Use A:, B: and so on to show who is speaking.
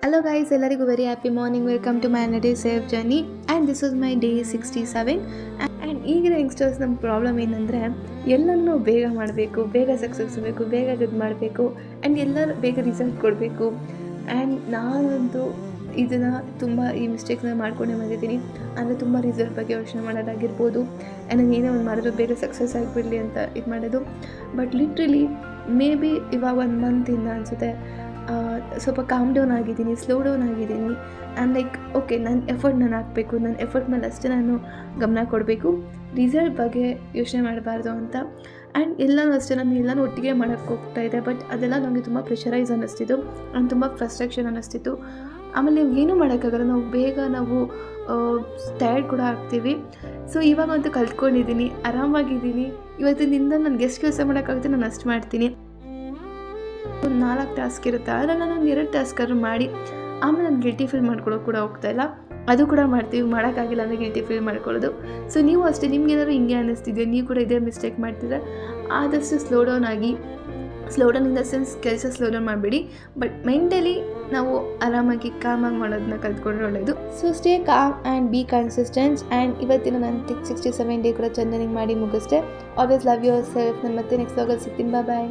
A: Hello guys, ಎಲ್ಲರಿಗೂ very happy morning. Welcome to my day safe journey and this was my day 67. And ಈಗಿನ youngsters ನಮ್ಮ problem ಏನಂದರೆ ಎಲ್ಲನೂ ಬೇಗ ಮಾಡಬೇಕು, ಬೇಗ ಸಕ್ಸಸ್ ಬೇಕು, ಬೇಗ ಇದು ಮಾಡಬೇಕು ಆ್ಯಂಡ್ ಎಲ್ಲರೂ ಬೇಗ ರಿಸಲ್ಟ್ ಕೊಡಬೇಕು. ಆ್ಯಂಡ್ ನಾನಂತೂ ಇದನ್ನು ತುಂಬ ಈ ಮಿಸ್ಟೇಕ್ಸ್ನ ಮಾಡ್ಕೊಂಡೇ ಬಂದಿದ್ದೀನಿ. ಅಂದರೆ ತುಂಬ ರಿಸಲ್ಟ್ ಬಗ್ಗೆ ಯೋಚನೆ ಮಾಡೋದಾಗಿರ್ಬೋದು, ಆ್ಯಂಡ್ ನಾನು ಏನೇ ಒಂದು ಮಾಡಿದ್ರು ಬೇಗ ಸಕ್ಸಸ್ ಆಗಿಬಿಡಲಿ ಅಂತ ಇದು ಮಾಡೋದು. ಬಟ್ ಲಿಟ್ರಲಿ ಮೇ ಬಿ ಇವಾಗ 1 ಮಂತಿಂದ ಅನಿಸುತ್ತೆ ಸ್ವಲ್ಪ ಕಾಮ್ ಡೌನ್ ಆಗಿದ್ದೀನಿ, ಸ್ಲೋ ಡೌನ್ ಆಗಿದ್ದೀನಿ. ಆ್ಯಂಡ್ ಲೈಕ್ ಓಕೆ, ನನ್ನ ಎಫರ್ಟ್ ನಾನು ಹಾಕಬೇಕು, ನನ್ನ ಎಫರ್ಟ್ ಮೇಲೆ ಅಷ್ಟೇ ನಾನು ಗಮನ ಕೊಡಬೇಕು, ರಿಸಲ್ಟ್ ಬಗ್ಗೆ ಯೋಚನೆ ಮಾಡಬಾರ್ದು ಅಂತ. ಆ್ಯಂಡ್ ಎಲ್ಲನೂ ಅಷ್ಟೇ, ನಾನು ಎಲ್ಲನೂ ಒಟ್ಟಿಗೆ ಮಾಡೋಕ್ಕೆ ಹೋಗ್ತಾಯಿದ್ದೆ. ಬಟ್ ಅದೆಲ್ಲ ನನಗೆ ತುಂಬ ಪ್ರೆಷರೈಸ್ ಅನ್ನಿಸ್ತಿತ್ತು, ನಾನು ತುಂಬ ಫ್ರಸ್ಟ್ರೇಷನ್ ಅನ್ನಿಸ್ತಿತ್ತು. ಆಮೇಲೆ ನಾವು ಏನೂ ಮಾಡೋಕ್ಕಾಗಲ್ಲ, ನಾವು ಟಯರ್ಡ್ ಕೂಡ ಆಗ್ತೀವಿ. ಸೊ ಇವಾಗಂತೂ ಕಲ್ತ್ಕೊಂಡಿದ್ದೀನಿ, ಆರಾಮಾಗಿದ್ದೀನಿ. ಇವತ್ತಿನಿಂದ ನನಗೆ ಎಷ್ಟು ಕೆಲಸ ಮಾಡೋಕ್ಕಾಗುತ್ತೆ ನಾನು ಅಷ್ಟು ಮಾಡ್ತೀನಿ. 4 ಟಾಸ್ಕ್ ಇರುತ್ತೆ, ಆದರೆ ನಾನು 2 ಟಾಸ್ಕಾದ್ರೂ ಮಾಡಿ ಆಮೇಲೆ ನಾನು ಗಿಲ್ಟಿ ಫೀಲ್ ಮಾಡ್ಕೊಳ್ಳೋಕೆ ಕೂಡ ಹೋಗ್ತಾಯಿಲ್ಲ. ಅದು ಕೂಡ ಮಾಡ್ತೀವಿ, ಮಾಡೋಕ್ಕಾಗಿಲ್ಲ ಅಂದರೆ ಗಿಲ್ಟಿ ಫೀಲ್ ಮಾಡ್ಕೊಳ್ಳೋದು. ಸೊ ನೀವು ಅಷ್ಟೇ, ನಿಮ್ಗೇನಾದ್ರು ಹಿಂಗೆ ಅನ್ನಿಸ್ತಿದೆಯಾ, ನೀವು ಕೂಡ ಇದೇ ಮಿಸ್ಟೇಕ್ ಮಾಡ್ತಿದ್ರೆ ಆದಷ್ಟು ಸ್ಲೋ ಡೌನ್ ಆಗಿ, slow down in the sense ಕೆಲಸ ಸ್ಲೋ ಡೌನ್ ಮಾಡಬೇಡಿ, ಬಟ್ ಮೆಂಟಲಿ ನಾವು ಆರಾಮಾಗಿ ಕಾಮಾಗಿ ಮಾಡೋದನ್ನ ಕಲ್ತ್ಕೊಂಡ್ರೆ ಒಳ್ಳೆಯದು. So stay calm and be consistent. And ಇವತ್ತಿನ ನಾನು 67 ಡೇ ಕೂಡ ಚೆನ್ನಾಗಿ ಮಾಡಿ ಮುಗಿಸ್ದೆ. Always love yourself. ನಾನು ಮತ್ತೆ ನೆಕ್ಸ್ಟ್ ವ್ಲಾಗಲ್ಲಿ ಸಿಗ್ತೀನಿ. ಬಾಯ್.